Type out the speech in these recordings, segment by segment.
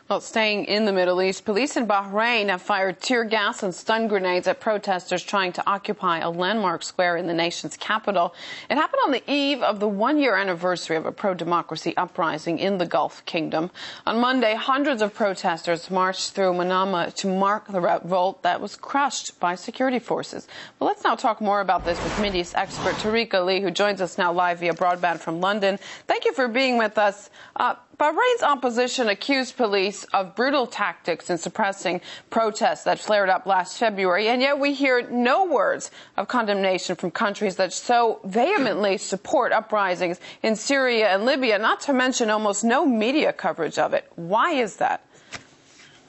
Well, staying in the Middle East, police in Bahrain have fired tear gas and stun grenades at protesters trying to occupy a landmark square in the nation's capital. It happened on the eve of the one-year anniversary of a pro-democracy uprising in the Gulf Kingdom. On Monday, hundreds of protesters marched through Manama to mark the revolt that was crushed by security forces. Well, let's now talk more about this with Middle East expert Tariq Ali, who joins us now live via broadband from London. Thank you for being with us. Bahrain's opposition accused police of brutal tactics in suppressing protests that flared up last February, and yet we hear no words of condemnation from countries that so vehemently support uprisings in Syria and Libya, not to mention almost no media coverage of it. Why is that?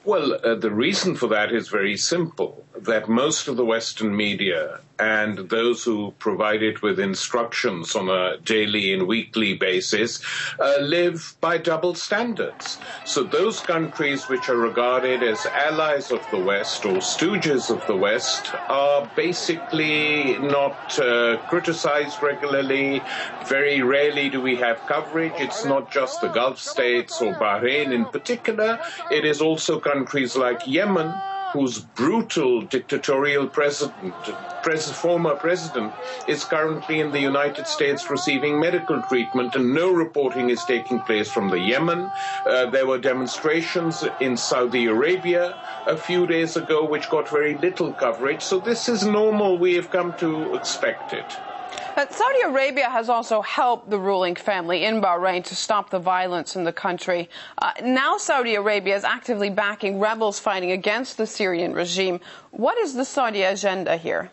Well, the reason for that is very simple, that most of the Western media and those who provide it with instructions on a daily and weekly basis live by double standards. So those countries which are regarded as allies of the West or stooges of the West are basically not criticized regularly. Very rarely do we have coverage. It's not just the Gulf states or Bahrain in particular. It is also countries like Yemen, whose brutal dictatorial former president is currently in the United States receiving medical treatment, and no reporting is taking place from the Yemen. There were demonstrations in Saudi Arabia a few days ago which got very little coverage. So this is normal. We have come to expect it. Saudi Arabia has also helped the ruling family in Bahrain to stop the violence in the country. Now Saudi Arabia is actively backing rebels fighting against the Syrian regime. What is the Saudi agenda here?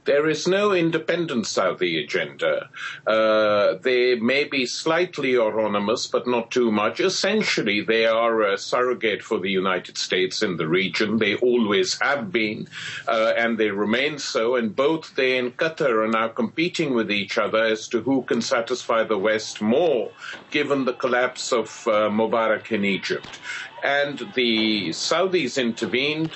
There is no independent Saudi agenda. They may be slightly autonomous, but not too much. Essentially, they are a surrogate for the United States in the region. They always have been, and they remain so. And both they and Qatar are now competing with each other as to who can satisfy the West more, given the collapse of Mubarak in Egypt. And the Saudis intervened.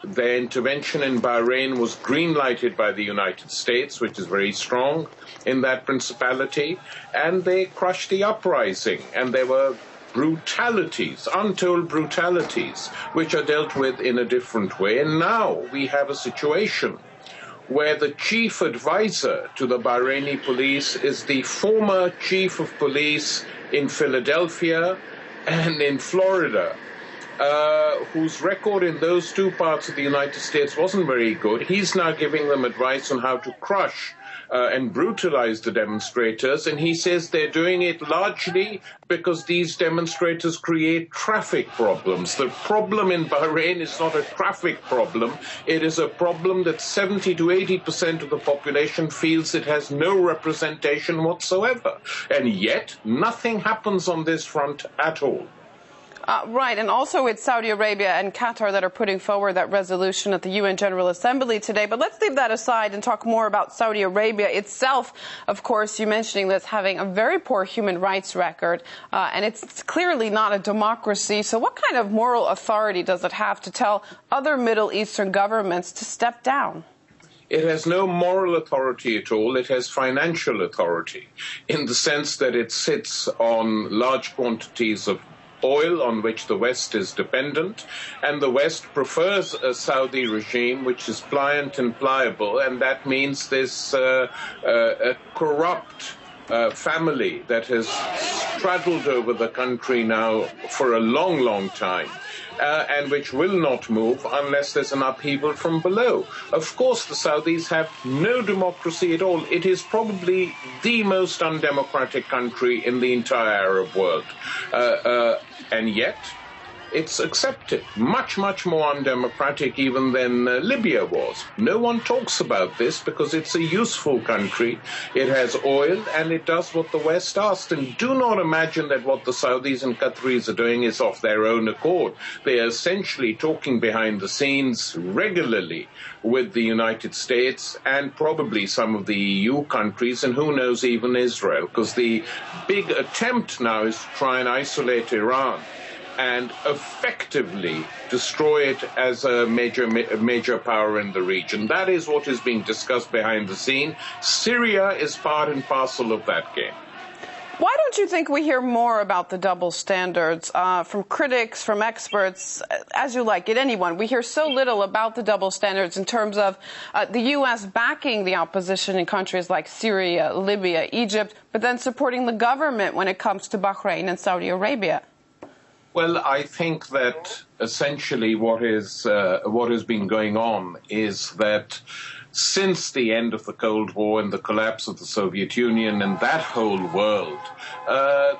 Their intervention in Bahrain was green-lighted by the United States, which is very strong in that principality, and they crushed the uprising. And there were brutalities, untold brutalities, which are dealt with in a different way. And now we have a situation where the chief advisor to the Bahraini police is the former chief of police in Philadelphia and in Florida, whose record in those two parts of the United States wasn't very good. He's now giving them advice on how to crush and brutalize the demonstrators, and he says they're doing it largely because these demonstrators create traffic problems. The problem in Bahrain is not a traffic problem. It is a problem that 70 to 80% of the population feels it has no representation whatsoever. And yet, nothing happens on this front at all. Right, and also it's Saudi Arabia and Qatar that are putting forward that resolution at the UN General Assembly today. But let's leave that aside and talk more about Saudi Arabia itself. Of course, you mentioning this having a very poor human rights record, and it's clearly not a democracy. So what kind of moral authority does it have to tell other Middle Eastern governments to step down? It has no moral authority at all. It has financial authority in the sense that it sits on large quantities of oil on which the West is dependent, and the West prefers a Saudi regime which is pliant and pliable, and that means there's a corrupt family that has straddled over the country now for a long, long time, and which will not move unless there's an upheaval from below. Of course, the Saudis have no democracy at all. It is probably the most undemocratic country in the entire Arab world. And yet, it's accepted. Much, much more undemocratic even than Libya was. No one talks about this because it's a useful country. It has oil and it does what the West asked. And do not imagine that what the Saudis and Qataris are doing is of their own accord. They are essentially talking behind the scenes regularly with the United States and probably some of the EU countries, and who knows, even Israel, because the big attempt now is to try and isolate Iran and effectively destroy it as a major power in the region. That is what is being discussed behind the scene. Syria is part and parcel of that game. Why don't you think we hear more about the double standards from critics, from experts, as you like it, anyone? We hear so little about the double standards in terms of the U.S. backing the opposition in countries like Syria, Libya, Egypt, but then supporting the government when it comes to Bahrain and Saudi Arabia. Well, I think that essentially what has been going on is that since the end of the Cold War and the collapse of the Soviet Union and that whole world,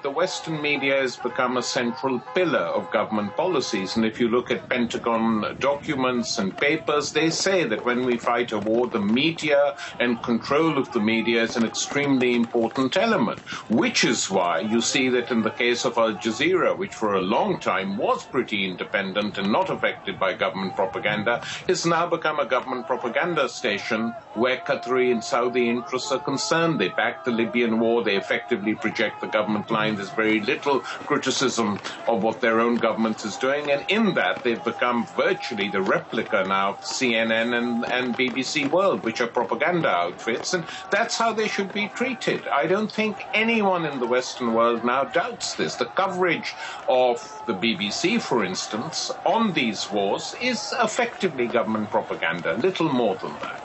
the Western media has become a central pillar of government policies. And if you look at Pentagon documents and papers, they say that when we fight a war, the media and control of the media is an extremely important element, which is why you see that in the case of Al Jazeera, which for a long time was pretty independent and not affected by government propaganda, has now become a government propaganda station where Qatari and Saudi interests are concerned. They back the Libyan war. They effectively project the government line. There's very little criticism of what their own government is doing. And in that, they've become virtually the replica now of CNN and BBC World, which are propaganda outfits. And that's how they should be treated. I don't think anyone in the Western world now doubts this. The coverage of the BBC, for instance, on these wars is effectively government propaganda, little more than that.